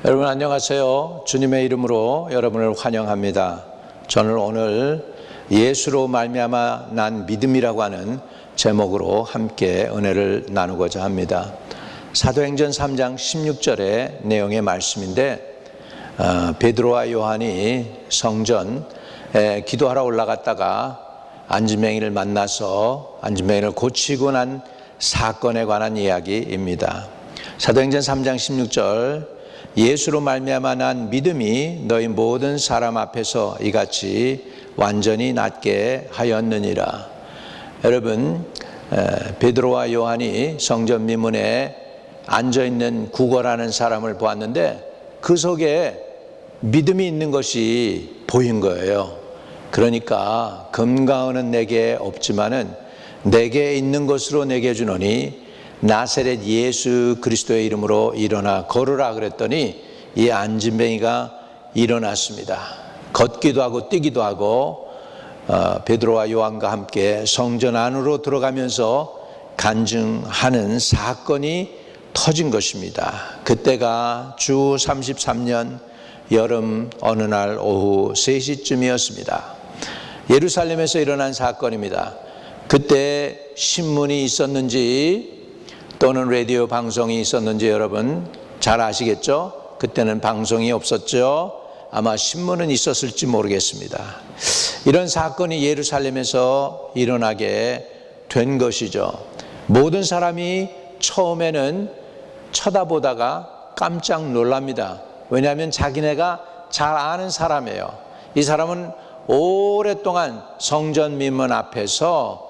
여러분 안녕하세요. 주님의 이름으로 여러분을 환영합니다. 저는 오늘 예수로 말미암아 난 믿음이라고 하는 제목으로 함께 은혜를 나누고자 합니다. 사도행전 3장 16절의 내용의 말씀인데 베드로와 요한이 성전에 기도하러 올라갔다가 안진뱅이를 만나서 안진뱅이를 고치고 난 사건에 관한 이야기입니다. 사도행전 3장 16절 예수로 말미암아 난 믿음이 너희 모든 사람 앞에서 이같이 완전히 낫게 하였느니라. 여러분, 베드로와 요한이 성전 미문에 앉아있는 구걸하는 사람을 보았는데 그 속에 믿음이 있는 것이 보인 거예요. 그러니까 금과 은은 내게 없지만은 내게 있는 것으로 내게 주노니 나사렛 예수 그리스도의 이름으로 일어나 걸으라 그랬더니 이 안진뱅이가 일어났습니다. 걷기도 하고 뛰기도 하고 베드로와 요한과 함께 성전 안으로 들어가면서 간증하는 사건이 터진 것입니다. 그때가 주 33년 여름 어느 날 오후 3시쯤이었습니다. 예루살렘에서 일어난 사건입니다. 그때 신문이 있었는지 또는 라디오 방송이 있었는지 여러분 잘 아시겠죠? 그때는 방송이 없었죠. 아마 신문은 있었을지 모르겠습니다. 이런 사건이 예루살렘에서 일어나게 된 것이죠. 모든 사람이 처음에는 쳐다보다가 깜짝 놀랍니다. 왜냐하면 자기네가 잘 아는 사람이에요. 이 사람은 오랫동안 성전 미문 앞에서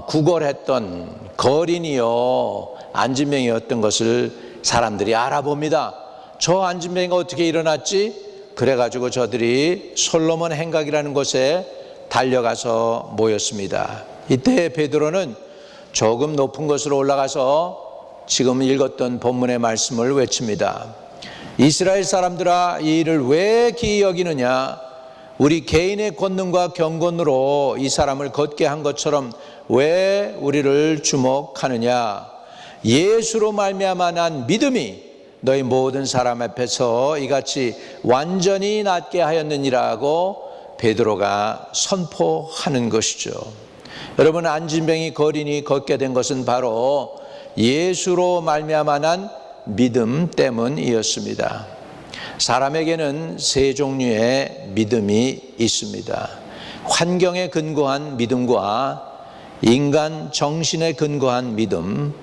구걸했던 거린이요 안진뱅이였던 것을 사람들이 알아봅니다. 저 안진뱅이가 어떻게 일어났지? 그래가지고 저들이 솔로몬 행각이라는 곳에 달려가서 모였습니다. 이때 베드로는 조금 높은 곳으로 올라가서 지금 읽었던 본문의 말씀을 외칩니다. 이스라엘 사람들아, 이 일을 왜 기이 여기느냐? 우리 개인의 권능과 경건으로 이 사람을 걷게 한 것처럼 왜 우리를 주목하느냐? 예수로 말미암아 난 믿음이 너희 모든 사람 앞에서 이같이 완전히 낫게 하였느니라고 베드로가 선포하는 것이죠. 여러분, 안진뱅이 거린이 걷게 된 것은 바로 예수로 말미암아 난 믿음 때문이었습니다. 사람에게는 세 종류의 믿음이 있습니다. 환경에 근거한 믿음과 인간 정신에 근거한 믿음,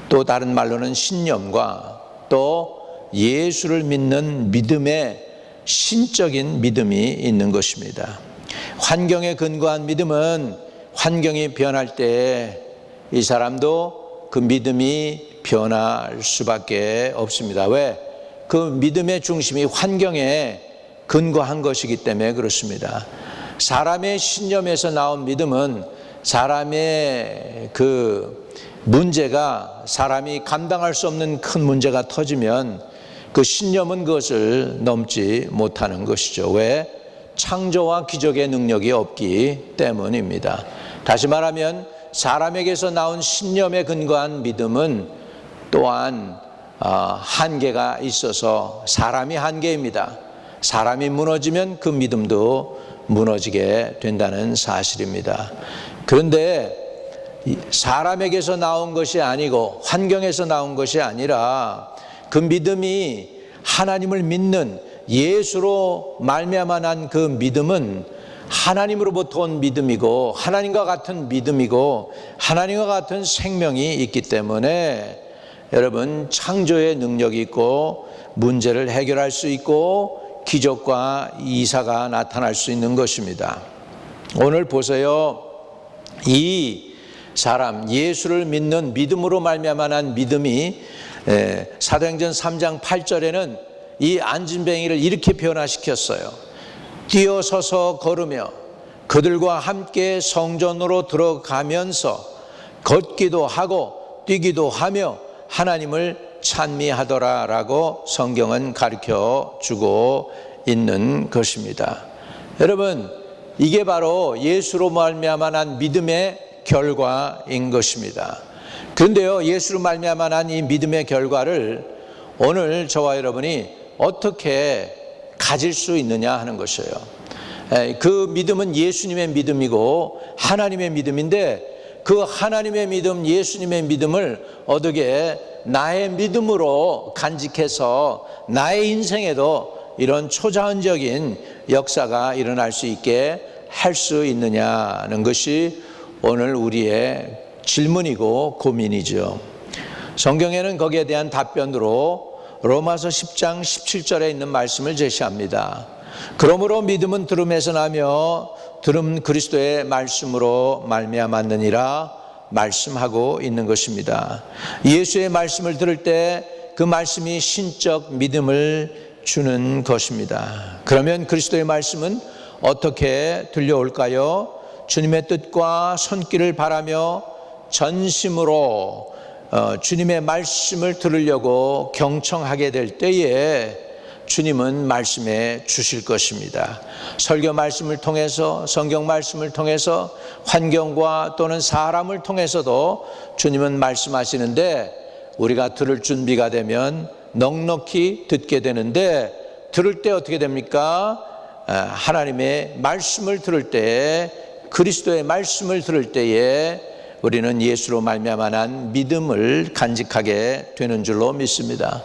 또 다른 말로는 신념과 또 예수를 믿는 믿음의 신적인 믿음이 있는 것입니다. 환경에 근거한 믿음은 환경이 변할 때 이 사람도 그 믿음이 변할 수밖에 없습니다. 왜? 그 믿음의 중심이 환경에 근거한 것이기 때문에 그렇습니다. 사람의 신념에서 나온 믿음은 사람의 그 문제가 사람이 감당할 수 없는 큰 문제가 터지면 그 신념은 그것을 넘지 못하는 것이죠. 왜? 창조와 기적의 능력이 없기 때문입니다. 다시 말하면 사람에게서 나온 신념에 근거한 믿음은 또한 한계가 있어서 사람이 한계입니다. 사람이 무너지면 그 믿음도 무너지게 된다는 사실입니다. 그런데 사람에게서 나온 것이 아니고 환경에서 나온 것이 아니라 그 믿음이 하나님을 믿는 예수로 말미암아 난 그 믿음은 하나님으로부터 온 믿음이고 하나님과 같은 믿음이고 하나님과 같은 생명이 있기 때문에 여러분 창조의 능력이 있고 문제를 해결할 수 있고 기적과 이사가 나타날 수 있는 것입니다. 오늘 보세요. 이 사람 예수를 믿는 믿음으로 말미암아 난 믿음이 사도행전 3장 8절에는 이 안진뱅이를 이렇게 변화시켰어요. 뛰어서서 걸으며 그들과 함께 성전으로 들어가면서 걷기도 하고 뛰기도 하며 하나님을 찬미하더라라고 성경은 가르쳐 주고 있는 것입니다. 여러분, 이게 바로 예수로 말미암아 난 믿음의 결과인 것입니다. 그런데요, 예수로 말미암아 난 이 믿음의 결과를 오늘 저와 여러분이 어떻게 가질 수 있느냐 하는 것이에요. 그 믿음은 예수님의 믿음이고 하나님의 믿음인데, 그 하나님의 믿음, 예수님의 믿음을 어떻게 나의 믿음으로 간직해서 나의 인생에도 이런 초자연적인 역사가 일어날 수 있게 할 수 있느냐는 것이 오늘 우리의 질문이고 고민이죠. 성경에는 거기에 대한 답변으로 로마서 10장 17절에 있는 말씀을 제시합니다. 그러므로 믿음은 들음에서 나며 들음 그리스도의 말씀으로 말미암았느니라 말씀하고 있는 것입니다. 예수의 말씀을 들을 때 그 말씀이 신적 믿음을 주는 것입니다. 그러면 그리스도의 말씀은 어떻게 들려올까요? 주님의 뜻과 손길을 바라며 전심으로 주님의 말씀을 들으려고 경청하게 될 때에 주님은 말씀해 주실 것입니다. 설교 말씀을 통해서, 성경 말씀을 통해서, 환경과 또는 사람을 통해서도 주님은 말씀하시는데, 우리가 들을 준비가 되면 넉넉히 듣게 되는데, 들을 때 어떻게 됩니까? 하나님의 말씀을 들을 때, 그리스도의 말씀을 들을 때에 우리는 예수로 말미암아 난 믿음을 간직하게 되는 줄로 믿습니다.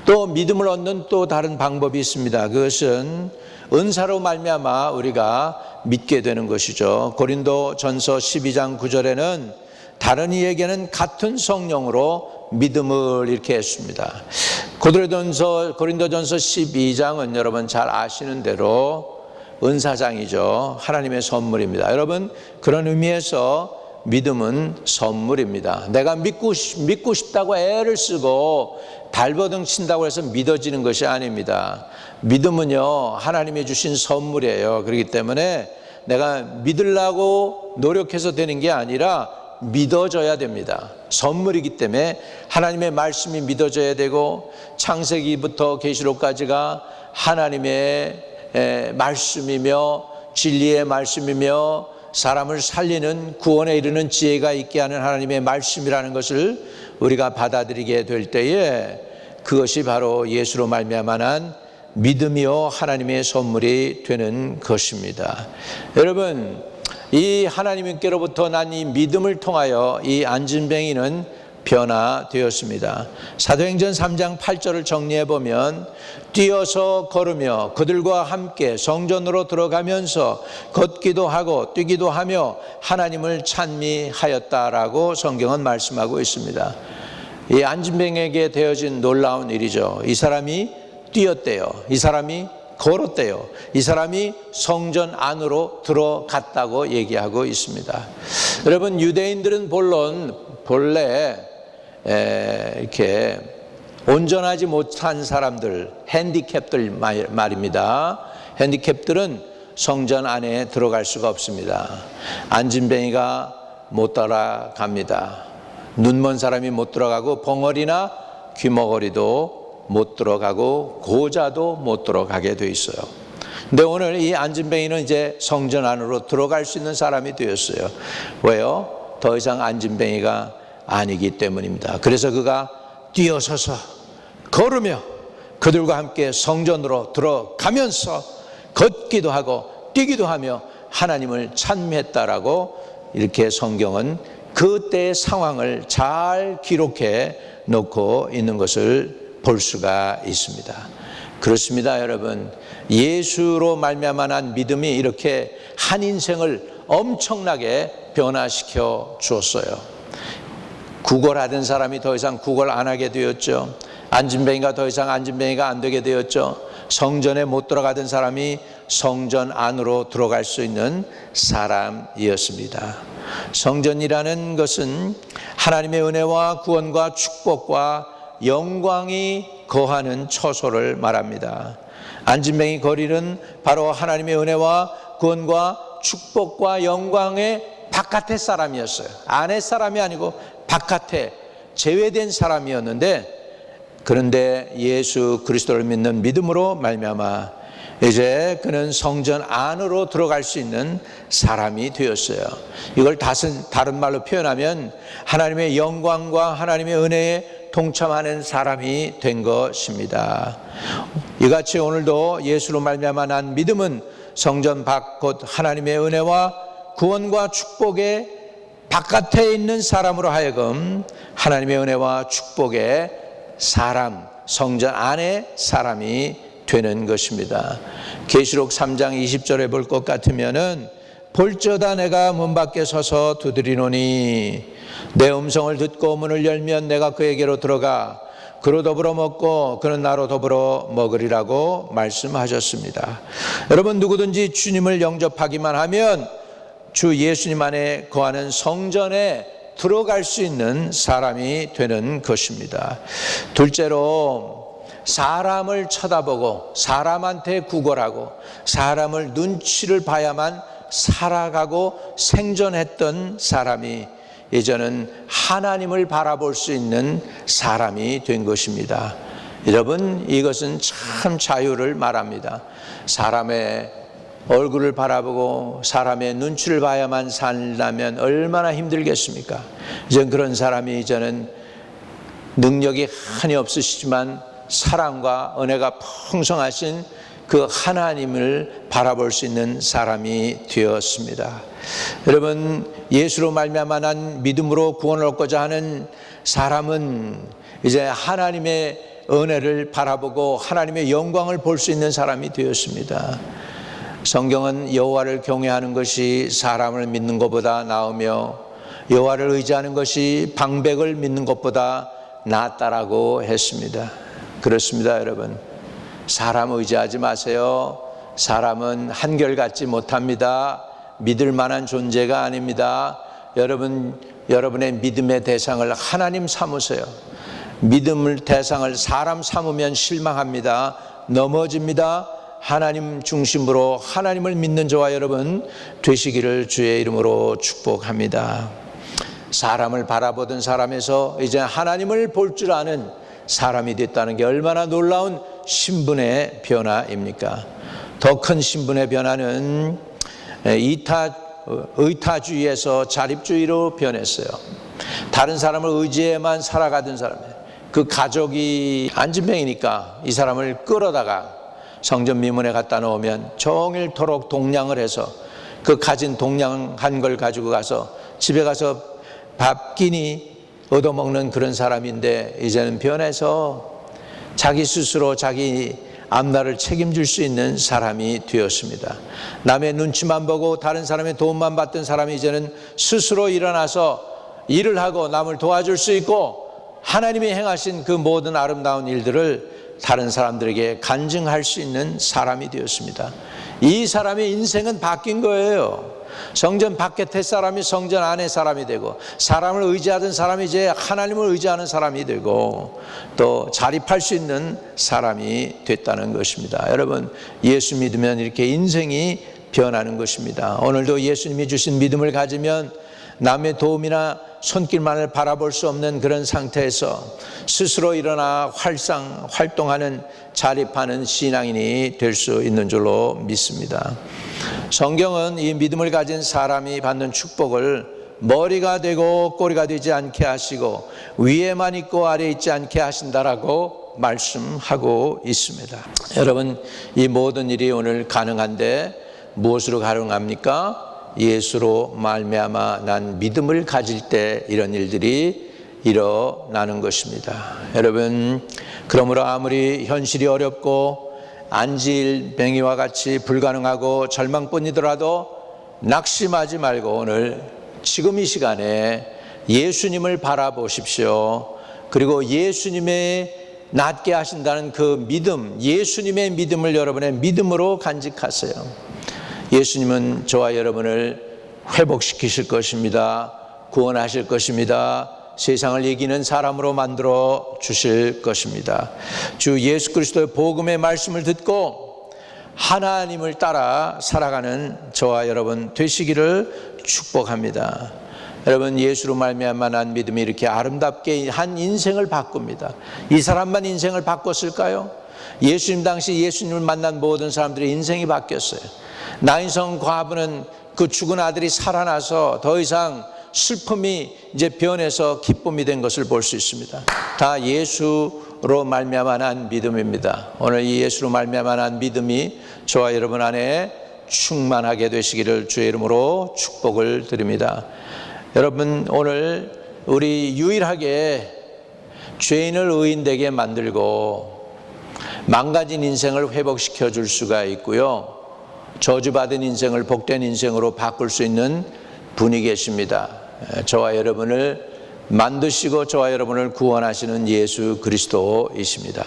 또 믿음을 얻는 또 다른 방법이 있습니다. 그것은 은사로 말미암아 우리가 믿게 되는 것이죠. 고린도전서 12장 9절에는 다른 이에게는 같은 성령으로 믿음을 이렇게 했습니다. 고린도전서 12장은 여러분 잘 아시는 대로 은사장이죠. 하나님의 선물입니다. 여러분, 그런 의미에서 믿음은 선물입니다. 내가 믿고 싶다고 애를 쓰고 발버둥 친다고 해서 믿어지는 것이 아닙니다. 믿음은요, 하나님이 주신 선물이에요. 그렇기 때문에 내가 믿으려고 노력해서 되는 게 아니라 믿어져야 됩니다. 선물이기 때문에 하나님의 말씀이 믿어져야 되고, 창세기부터 계시록까지가 하나님의 말씀이며 진리의 말씀이며 사람을 살리는 구원에 이르는 지혜가 있게 하는 하나님의 말씀이라는 것을 우리가 받아들이게 될 때에 그것이 바로 예수로 말미암아 난 믿음이요 하나님의 선물이 되는 것입니다. 여러분, 이 하나님께로부터 난 이 믿음을 통하여 이 안진뱅이는 변화되었습니다. 사도행전 3장 8절을 정리해 보면, 뛰어서 걸으며 그들과 함께 성전으로 들어가면서 걷기도 하고 뛰기도 하며 하나님을 찬미하였다라고 성경은 말씀하고 있습니다. 이 안진뱅에게 되어진 놀라운 일이죠. 이 사람이 뛰었대요. 이 사람이 걸었대요. 이 사람이 성전 안으로 들어갔다고 얘기하고 있습니다. 여러분, 유대인들은 본래 이렇게 온전하지 못한 사람들, 핸디캡들 말입니다. 핸디캡들은 성전 안에 들어갈 수가 없습니다. 안진뱅이가 못 따라갑니다. 눈먼 사람이 못 들어가고, 벙어리나 귀머거리도 못 들어가고, 고자도 못 들어가게 돼 있어요. 근데 오늘 이 안진뱅이는 이제 성전 안으로 들어갈 수 있는 사람이 되었어요. 왜요? 더 이상 안진뱅이가 아니기 때문입니다. 그래서 그가 뛰어서서 걸으며 그들과 함께 성전으로 들어가면서 걷기도 하고 뛰기도 하며 하나님을 찬미했다라고 이렇게 성경은 그때의 상황을 잘 기록해 놓고 있는 것을 볼 수가 있습니다. 그렇습니다, 여러분. 예수로 말미암아 난 믿음이 이렇게 한 인생을 엄청나게 변화시켜 주었어요. 구걸하던 사람이 더 이상 구걸 안 하게 되었죠. 안진뱅이가 더 이상 안진뱅이가 안 되게 되었죠. 성전에 못 들어가던 사람이 성전 안으로 들어갈 수 있는 사람이었습니다. 성전이라는 것은 하나님의 은혜와 구원과 축복과 영광이 거하는 처소를 말합니다. 안진뱅이 거리는 바로 하나님의 은혜와 구원과 축복과 영광의 바깥의 사람이었어요. 안의 사람이 아니고 바깥에 제외된 사람이었는데, 그런데 예수 그리스도를 믿는 믿음으로 말미암아 이제 그는 성전 안으로 들어갈 수 있는 사람이 되었어요. 이걸 다른 말로 표현하면 하나님의 영광과 하나님의 은혜에 동참하는 사람이 된 것입니다. 이같이 오늘도 예수로 말미암아 난 믿음은 성전 밖 곧 하나님의 은혜와 구원과 축복의 바깥에 있는 사람으로 하여금 하나님의 은혜와 축복의 사람, 성전 안의 사람이 되는 것입니다. 계시록 3장 20절에 볼 것 같으면은 볼저다 내가 문 밖에 서서 두드리노니 내 음성을 듣고 문을 열면 내가 그에게로 들어가 그로 더불어 먹고 그는 나로 더불어 먹으리라고 말씀하셨습니다. 여러분, 누구든지 주님을 영접하기만 하면 주 예수님 안에 거하는 성전에 들어갈 수 있는 사람이 되는 것입니다. 둘째로, 사람을 쳐다보고 사람한테 구걸하고 사람을 눈치를 봐야만 살아가고 생존했던 사람이 이제는 하나님을 바라볼 수 있는 사람이 된 것입니다. 여러분, 이것은 참 자유를 말합니다. 사람의 얼굴을 바라보고 사람의 눈치를 봐야만 살려면 얼마나 힘들겠습니까? 이제는 그런 사람이 이제는 능력이 한이 없으시지만 사랑과 은혜가 풍성하신 그 하나님을 바라볼 수 있는 사람이 되었습니다. 여러분, 예수로 말미암아 난 믿음으로 구원을 얻고자 하는 사람은 이제 하나님의 은혜를 바라보고 하나님의 영광을 볼 수 있는 사람이 되었습니다. 성경은 여호와를 경외하는 것이 사람을 믿는 것보다 나으며 여호와를 의지하는 것이 방백을 믿는 것보다 낫다라고 했습니다. 그렇습니다, 여러분. 사람 의지하지 마세요. 사람은 한결같지 못합니다. 믿을 만한 존재가 아닙니다. 여러분의 믿음의 대상을 하나님 삼으세요. 믿음을 대상을 사람 삼으면 실망합니다. 넘어집니다. 하나님 중심으로 하나님을 믿는 저와 여러분 되시기를 주의 이름으로 축복합니다. 사람을 바라보던 사람에서 이제 하나님을 볼 줄 아는 사람이 됐다는 게 얼마나 놀라운 신분의 변화입니까? 더 큰 신분의 변화는 의타주의에서 자립주의로 변했어요. 다른 사람을 의지해만 살아가던 사람이에요. 그 가족이 안진뱅이니까 이 사람을 끌어다가 성전 미문에 갖다 놓으면 종일토록 동냥을 해서 그 가진 동냥한 걸 가지고 가서 집에 가서 밥 끼니 얻어먹는 그런 사람인데 이제는 변해서 자기 스스로 자기 앞날을 책임질 수 있는 사람이 되었습니다. 남의 눈치만 보고 다른 사람의 도움만 받던 사람이 이제는 스스로 일어나서 일을 하고 남을 도와줄 수 있고 하나님이 행하신 그 모든 아름다운 일들을 다른 사람들에게 간증할 수 있는 사람이 되었습니다. 이 사람의 인생은 바뀐 거예요. 성전 밖의 사람이 성전 안의 사람이 되고 사람을 의지하던 사람이 이제 하나님을 의지하는 사람이 되고 또 자립할 수 있는 사람이 됐다는 것입니다. 여러분, 예수 믿으면 이렇게 인생이 변하는 것입니다. 오늘도 예수님이 주신 믿음을 가지면 남의 도움이나 손길만을 바라볼 수 없는 그런 상태에서 스스로 일어나 활동하는 자립하는 신앙인이 될 수 있는 줄로 믿습니다. 성경은 이 믿음을 가진 사람이 받는 축복을 머리가 되고 꼬리가 되지 않게 하시고 위에만 있고 아래에 있지 않게 하신다라고 말씀하고 있습니다. 여러분, 이 모든 일이 오늘 가능한데 무엇으로 가능합니까? 예수로 말미암아 난 믿음을 가질 때 이런 일들이 일어나는 것입니다. 여러분, 그러므로 아무리 현실이 어렵고 안질뱅이와 같이 불가능하고 절망뿐이더라도 낙심하지 말고 오늘 지금 이 시간에 예수님을 바라보십시오. 그리고 예수님의 낫게 하신다는 그 믿음, 예수님의 믿음을 여러분의 믿음으로 간직하세요. 예수님은 저와 여러분을 회복시키실 것입니다. 구원하실 것입니다. 세상을 이기는 사람으로 만들어 주실 것입니다. 주 예수 그리스도의 복음의 말씀을 듣고 하나님을 따라 살아가는 저와 여러분 되시기를 축복합니다. 여러분, 예수로 말미암아 난 믿음이 이렇게 아름답게 한 인생을 바꿉니다. 이 사람만 인생을 바꿨을까요? 예수님 당시 예수님을 만난 모든 사람들의 인생이 바뀌었어요. 나인성 과부는 그 죽은 아들이 살아나서 더 이상 슬픔이 이제 변해서 기쁨이 된 것을 볼 수 있습니다. 다 예수 예수로 말미암아 믿음입니다. 오늘 이 예수로 말미암아 믿음이 저와 여러분 안에 충만하게 되시기를 주의 이름으로 축복을 드립니다. 여러분, 오늘 우리 유일하게 죄인을 의인되게 만들고 망가진 인생을 회복시켜 줄 수가 있고요, 저주받은 인생을 복된 인생으로 바꿀 수 있는 분이 계십니다. 저와 여러분을 만드시고 저와 여러분을 구원하시는 예수 그리스도이십니다.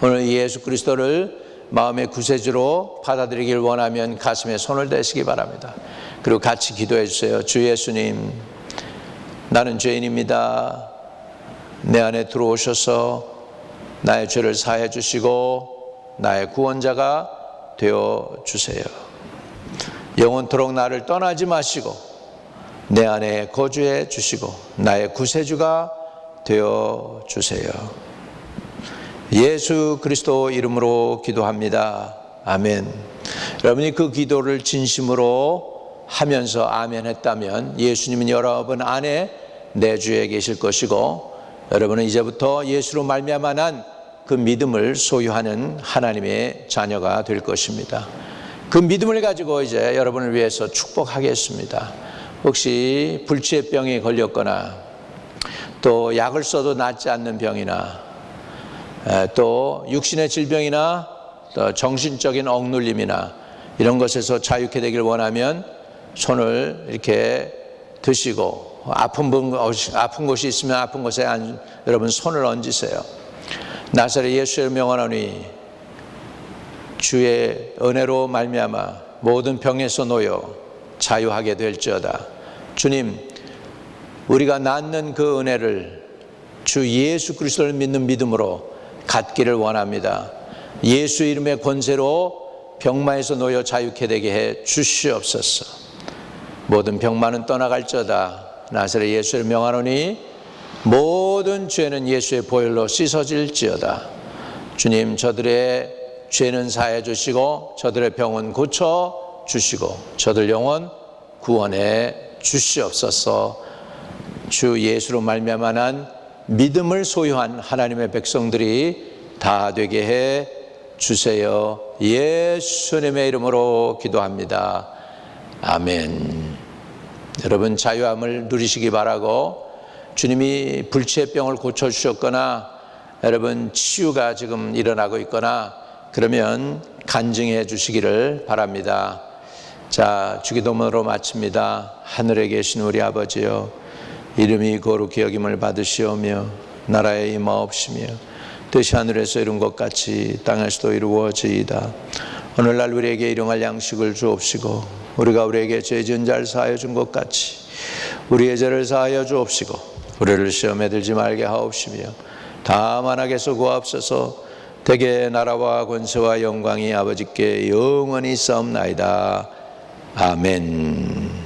오늘 이 예수 그리스도를 마음의 구세주로 받아들이길 원하면 가슴에 손을 대시기 바랍니다. 그리고 같이 기도해 주세요. 주 예수님, 나는 죄인입니다. 내 안에 들어오셔서 나의 죄를 사해 주시고 나의 구원자가 되어 주세요. 영원토록 나를 떠나지 마시고 내 안에 거주해 주시고 나의 구세주가 되어 주세요. 예수 그리스도 이름으로 기도합니다. 아멘. 여러분이 그 기도를 진심으로 하면서 아멘 했다면 예수님은 여러분 안에 내주에 계실 것이고, 여러분은 이제부터 예수로 말미암아 난 그 믿음을 소유하는 하나님의 자녀가 될 것입니다. 그 믿음을 가지고 이제 여러분을 위해서 축복하겠습니다. 혹시 불치병에 걸렸거나 또 약을 써도 낫지 않는 병이나 또 육신의 질병이나 또 정신적인 억눌림이나 이런 것에서 자유케 되길 원하면 손을 이렇게 드시고, 아픈 곳이 있으면 아픈 곳에 여러분 손을 얹으세요. 나사렛 예수의 명하노니 주의 은혜로 말미암아 모든 병에서 놓여 자유하게 될지어다. 주님, 우리가 낳는 그 은혜를 주 예수 그리스도를 믿는 믿음으로 갖기를 원합니다. 예수 이름의 권세로 병마에서 놓여 자유케 되게 해 주시옵소서. 모든 병마는 떠나갈지어다. 나사렛 예수를 명하노니 모든 죄는 예수의 보혈로 씻어질지어다. 주님, 저들의 죄는 사해 주시고 저들의 병은 고쳐 주시고 저들 영혼 구원해 주시옵소서. 주 예수로 말미암아 난 믿음을 소유한 하나님의 백성들이 다 되게 해 주세요. 예수님의 이름으로 기도합니다. 아멘. 여러분, 자유함을 누리시기 바라고, 주님이 불치의 병을 고쳐주셨거나 여러분 치유가 지금 일어나고 있거나 그러면 간증해 주시기를 바랍니다. 자, 주기도문으로 마칩니다. 하늘에 계신 우리 아버지여, 이름이 거룩히 여김을 받으시오며 나라에 임하옵시며 뜻이 하늘에서 이룬 것 같이 땅에서도 이루어지이다. 오늘날 우리에게 일용할 양식을 주옵시고 우리가 우리에게 죄 지은 자를 사하여 준 것 같이 우리의 죄를 사하여 주옵시고 우리를 시험에 들지 말게 하옵시며 다만 악에서 구하옵소서. 대개 나라와 권세와 영광이 아버지께 영원히 있사옵나이다. 아멘.